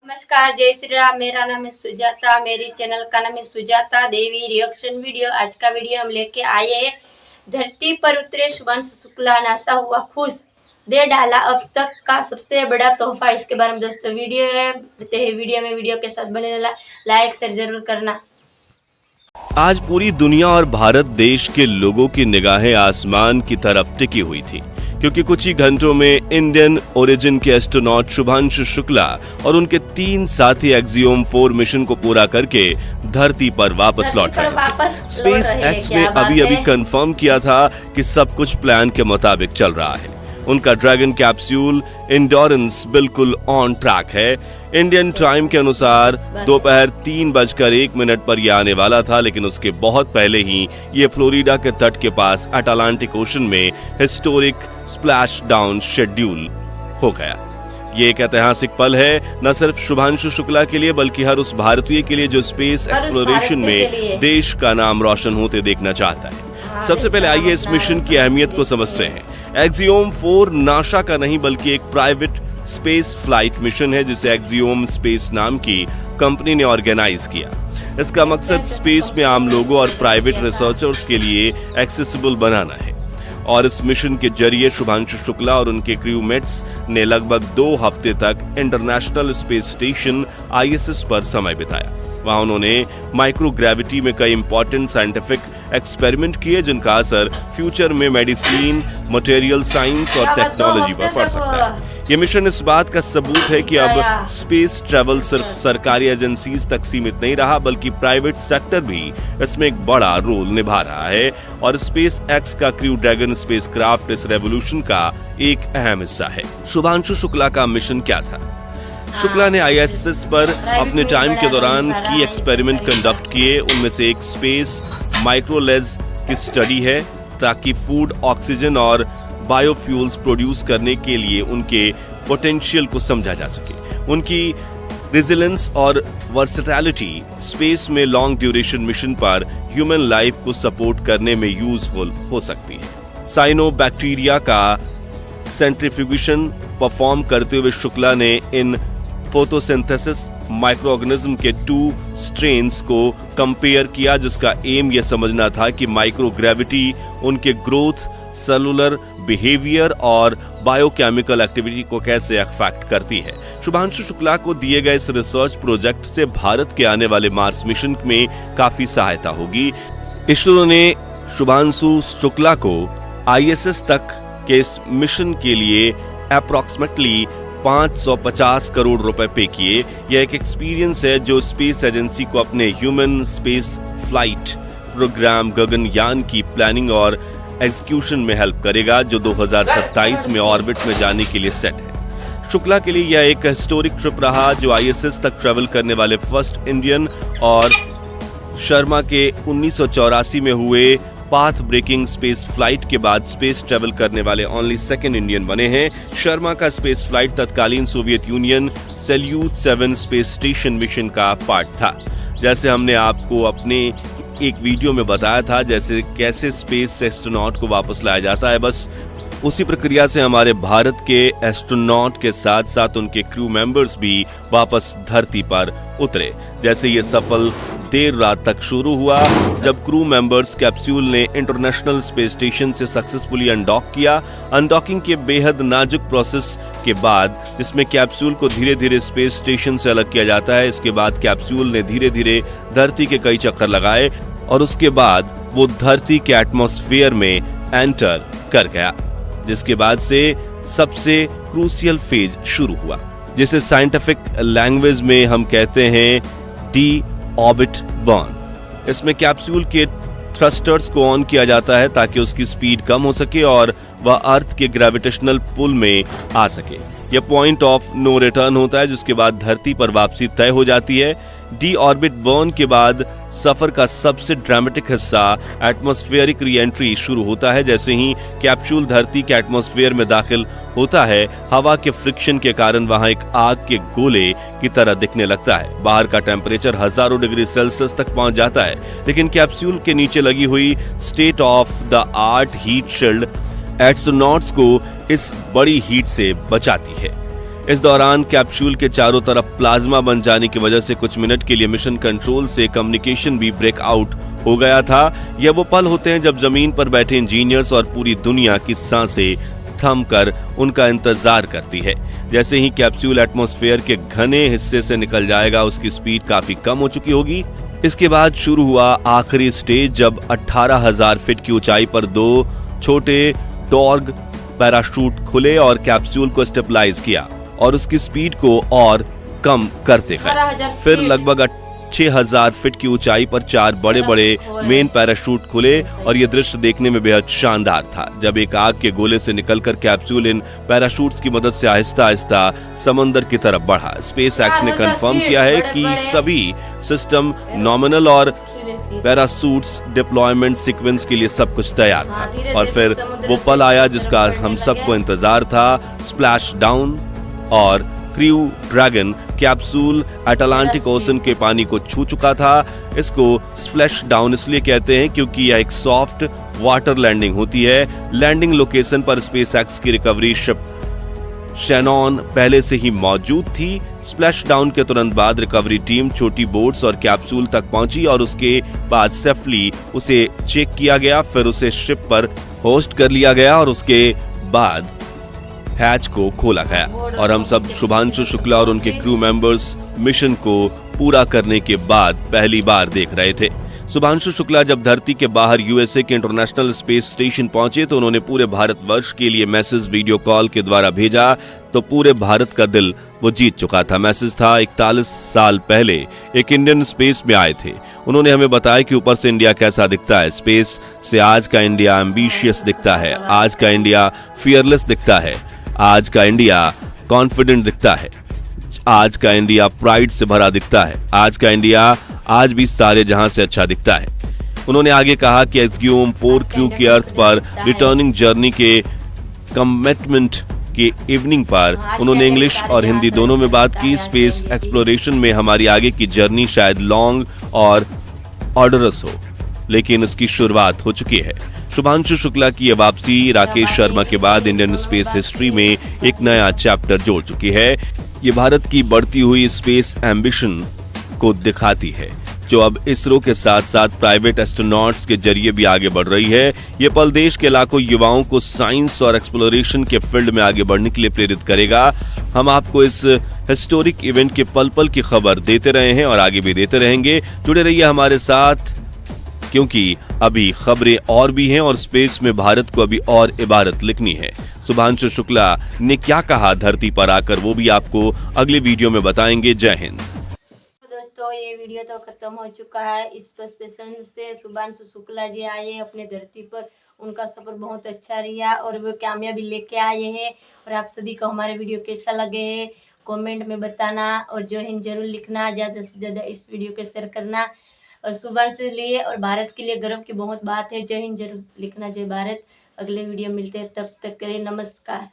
नमस्कार, जय श्री राम। मेरा नाम है सुजाता, मेरी चैनल का नाम है सुजाता देवी रिएक्शन वीडियो। आज का वीडियो हम लेके आए हैं। धरती पर उतरे शुभांशु शुक्ला, नासा हुआ खुश, दे डाला अब तक का सबसे बड़ा तोहफा। इसके बारे में दोस्तों वीडियो है, वीडियो के साथ बने रहना, लाइक शेयर जरूर करना। आज पूरी दुनिया और भारत देश के लोगों की निगाहें आसमान की तरफ टिकी हुई थी, क्योंकि कुछ ही घंटों में इंडियन ओरिजिन के एस्ट्रोनॉट शुभांशु शुक्ला और उनके 3 साथी एक्सियोम 4 मिशन को पूरा करके धरती पर वापस लौट रहे थे। स्पेस एक्स ने अभी कंफर्म किया था कि सब कुछ प्लान के मुताबिक चल रहा है। उनका ड्रैगन कैप्सूल एंडोरेंस बिल्कुल ऑन ट्रैक है। इंडियन टाइम के अनुसार दोपहर 3:01 पर यह आने वाला था, लेकिन उसके बहुत पहले ही ये फ्लोरिडा के तट के पास अटलांटिक ओशन में हिस्टोरिक स्प्लैश डाउन शेड्यूल हो गया। ये एक ऐतिहासिक पल है, न सिर्फ शुभांशु शुक्ला के लिए बल्कि हर उस भारतीय के लिए जो स्पेस एक्सप्लोरेशन में देश का नाम रोशन होते देखना चाहता है। सबसे पहले आइए इस मिशन की अहमियत को समझते हैं। एक्सियोम 4 नासा का नहीं बल्कि एक प्राइवेट स्पेस फ्लाइट मिशन है, जिसे एक्सियोम स्पेस नाम की कंपनी ने ऑर्गेनाइज किया। इसका मकसद स्पेस में आम लोगों और प्राइवेट रिसर्चर्स के लिए एक्सेसिबल बनाना है। और इस मिशन के जरिए शुभांशु शुक्ला और उनके क्रूमेट्स ने लगभग 2 हफ्ते तक इंटरनेशनल स्पेस स्टेशन ISS पर समय बिताया। वहां उन्होंने माइक्रोग्रेविटी में कई इंपॉर्टेंट साइंटिफिक एक्सपेरिमेंट किए, जिनका असर फ्यूचर में मेडिसिन, मटेरियल साइंस और टेक्नोलॉजी पर पड़ सकता है। ये मिशन इस बात का सबूत है कि अब स्पेस ट्रैवल सिर्फ सरकारी एजेंसीज तक सीमित नहीं रहा, बल्कि प्राइवेट सेक्टर भी इसमें एक बड़ा रोल निभा रहा है। और स्पेस एक्स का क्रू ड्रैगन स्पेसक्राफ्ट इस रेवोल्यूशन का एक अहम हिस्सा है। शुभांशु शुक्ला का मिशन क्या था? शुक्ला ने ISS पर अपने टाइम के दौरान की एक्सपेरिमेंट कंडक्ट किए। उनमें से एक स्पेस माइक्रोलेज की स्टडी है, ताकि फूड, ऑक्सीजन और बायोफ्यूल्स प्रोड्यूस करने के लिए उनके पोटेंशियल को समझा जा सके। उनकी रेजिलेंस और वर्सेटैलिटी स्पेस में लॉन्ग ड्यूरेशन मिशन पर ह्यूमन लाइफ को सपोर्ट करने में यूजफुल हो सकती है। साइनोबैक्टीरिया का सेंट्रीफ्यूगेशन परफॉर्म करते हुए शुक्ला ने इन फोटोसिंथेसिस माइक्रोऑर्गेनिज्म के 2 स्ट्रेन्स को कंपेयर किया, जिसका एम यह समझना था कि माइक्रोग्रेविटी उनके ग्रोथ, सेलुलर बिहेवियर और बायोकेमिकल एक्टिविटी को कैसे अफेक्ट करती है। शुभांशु शुक्ला को दिए गए इस रिसर्च प्रोजेक्ट से भारत के आने वाले मार्स मिशन में काफी सहायता होगी। इसरो ने शुभांशु शुक्ला को ISS तक के इस मिशन के लिए अप्रॉक्सीमेटली 550 करोड़ रुपए पे किए। यह एक एक्सपीरियंस है जो स्पेस एजेंसी को अपने human space flight programme Gaganyaan की प्लानिंग और एग्जीक्यूशन में हेल्प करेगा, जो 2027 में ऑर्बिट में जाने के लिए सेट है। शुक्ला के लिए यह एक हिस्टोरिक ट्रिप रहा, जो ISS तक ट्रेवल करने वाले फर्स्ट इंडियन, और शर्मा के 1984 में हुए पाथ ब्रेकिंग स्पेस फ्लाइट के बाद स्पेस ट्रेवल करने वाले ओनली 2nd इंडियन बने हैं। शर्मा का स्पेस फ्लाइट तत्कालीन Soviet union salute 7 space station mission का पार्ट था। जैसे हमने आपको अपने एक वीडियो में बताया था, जैसे कैसे स्पेस एस्ट्रोनॉट को वापस लाया जाता है, बस उसी प्रक्रिया से हमारे भारत के एस्ट्रोनॉट के साथ साथ उनके क्रू मेंबर्स भी वापस धरती पर उतरे। जैसे ये सफल देर रात तक शुरू हुआ, जब क्रू मेंबर्स कैप्सूल ने इंटरनेशनल स्पेस स्टेशन से सक्सेसफुली अनडॉक किया। अनडॉकिंग के बेहद नाजुक प्रोसेस के बाद, जिसमें कैप्सूल को धीरे धीरे स्पेस स्टेशन से अलग किया जाता है, इसके बाद कैप्सूल ने धीरे धीरे धरती के कई चक्कर लगाए और उसके बाद वो धरती के एटमॉस्फेयर में एंटर कर गया, जिसके बाद से सबसे क्रूशियल फेज शुरू हुआ, जिसे साइंटिफिक लैंग्वेज में हम कहते हैं डी ऑर्बिट बर्न। इसमें कैप्सूल के थ्रस्टर्स को ऑन किया जाता है ताकि उसकी स्पीड कम हो सके और वह अर्थ के ग्रेविटेशनल पुल में आ सके। यह पॉइंट ऑफ नो रिटर्न होता है, जिसके बाद धरती पर वापसी तय हो जाती है। डी ऑर्बिट बर्न के बाद सफर का सबसे ड्रामेटिक हिस्सा एटमॉस्फेरिक री एंट्री शुरू होता है। जैसे ही कैप्सूल धरती के एटमॉस्फेयर में दाखिल होता है, हवा के फ्रिक्शन के कारण वहां एक आग के गोले की तरह दिखने लगता है। बाहर का टेम्परेचर हजारों डिग्री सेल्सियस तक पहुंच जाता है, लेकिन कैप्सूल के नीचे लगी हुई state of the art heat shield astronauts को इस बड़ी हीट से बचाती है। इस दौरान कैप्सूल के चारों तरफ प्लाज्मा बन जाने की वजह से कुछ मिनट के लिए मिशन कंट्रोल से कम्युनिकेशन भी ब्रेकआउट हो गया था। यह वो पल होते हैं जब जमीन पर बैठे इंजीनियर्स और पूरी दुनिया की सांसें थम कर उनका इंतजार करती है। जैसे ही कैप्सूल एटमॉस्फेयर के घने हिस्से से निकल जाएगा, उसकी स्पीड काफी कम हो चुकी होगी। इसके बाद शुरू हुआ आखिरी स्टेज, जब 18,000 फीट की ऊंचाई पर 2 छोटे डॉर्ग पैराशूट खुले और कैप्सूल को स्टेबलाइज किया और उसकी स्पीड को और कम करते गए। फिर लगभग 6,000 फीट की ऊंचाई पर 4 बड़े बड़े मेन पैराशूट खुले और ये दृश्य देखने में बेहद शानदार था, जब एक आग के गोले से निकलकर कैप्सूल इन पैराशूट्स की मदद से आहिस्ता आहिस्ता समंदर की तरफ बढ़ा। स्पेस एक्स ने कंफर्म किया है कि सभी सिस्टम नॉमिनल और पैराशूट्स डिप्लॉयमेंट सीक्वेंस के लिए सब कुछ तैयार था। और फिर वो पल आया जिसका हम सबको इंतजार था। स्प्लैश डाउन और crew dragon capsule Atlantic ocean के पानी को छू चुका था। इसको स्प्लैश डाउन इसलिए कहते हैं क्योंकि यह एक सॉफ्ट वाटर लैंडिंग होती है। लैंडिंग लोकेशन पर स्पेसएक्स की रिकवरी शिप शैनॉन पहले से ही मौजूद थी। स्प्लैश डाउन के तुरंत बाद रिकवरी टीम छोटी बोट्स और कैप्सूल तक पहुंची और उसके बाद सेफली उसे चेक किया गया। फिर उसे शिप पर होस्ट कर लिया गया और उसके बाद हैच को खोला गया और हम सब शुभांशु शुक्ला और उनके क्रू मेंबर्स मिशन को पूरा करने के बाद पहली बार देख रहे थे। शुभांशु शुक्ला जब धरती के बाहर यूएसए के इंटरनेशनल स्पेस स्टेशन पहुंचे तो उन्होंने पूरे भारतवर्ष के लिए मैसेज वीडियो कॉल के द्वारा भेजा, तो पूरे भारत का दिल वो जीत चुका था। मैसेज था 41 साल पहले एक इंडियन स्पेस में आए थे। उन्होंने हमें बताया कि ऊपर से इंडिया कैसा दिखता है। स्पेस से आज का इंडिया एम्बिशियस दिखता है, आज का इंडिया फियरलेस दिखता है, आज का इंडिया कॉन्फिडेंट दिखता है, आज का इंडिया प्राइड से भरा दिखता है, आज का इंडिया आज भी सारे जहां से अच्छा दिखता है। उन्होंने आगे कहा कि एक्सग्यूम 4 क्रू की अर्थ पर रिटर्निंग जर्नी के कमिटमेंट के इवनिंग पर उन्होंने इंग्लिश और हिंदी दोनों में बात की। स्पेस एक्सप्लोरेशन में हमारी आगे की जर्नी शायद लॉन्ग और ऑर्डरस हो, लेकिन इसकी शुरुआत हो चुकी है। शुभांशु शुक्ला की यह वापसी राकेश शर्मा के बाद इंडियन स्पेस हिस्ट्री में एक नया चैप्टर जोड़ चुकी है। ये भारत की बढ़ती हुई स्पेस एम्बिशन को दिखाती है, जो अब इसरो के साथ साथ प्राइवेट एस्ट्रोनॉट्स के जरिए भी आगे बढ़ रही है। ये पल देश के लाखों युवाओं को साइंस और एक्सप्लोरेशन के फील्ड में आगे बढ़ने के लिए प्रेरित करेगा। हम आपको इस हिस्टोरिक इवेंट के पल पल की खबर देते रहे हैं और आगे भी देते रहेंगे। जुड़े रहिए हमारे साथ, क्योंकि अभी खबरें और भी हैं और स्पेस में भारत को अभी और इबारत लिखनी है। शुभांशु शुक्ला ने क्या कहा धरती पर आकर, वो भी आपको अगले वीडियो में बताएंगे। जय हिंद। दोस्तों, ये वीडियो तो खत्म हो चुका है। इस पर स्पेशल से शुभांशु शुक्ला जी आए अपने धरती पर, उनका सफर बहुत अच्छा रहा और वो कामयाबी लेके आए हैं। और आप सभी को हमारे वीडियो कैसा लगे है कमेंट में बताना और जय हिंद जरूर लिखना। ज़्यादा से ज़्यादा इस वीडियो को शेयर करना और शुभांशु लिए और भारत के लिए गर्व की बहुत बात है। जय हिंद जरूर लिखना, जय भारत। अगले वीडियो मिलते हैं, तब तक के लिए नमस्कार।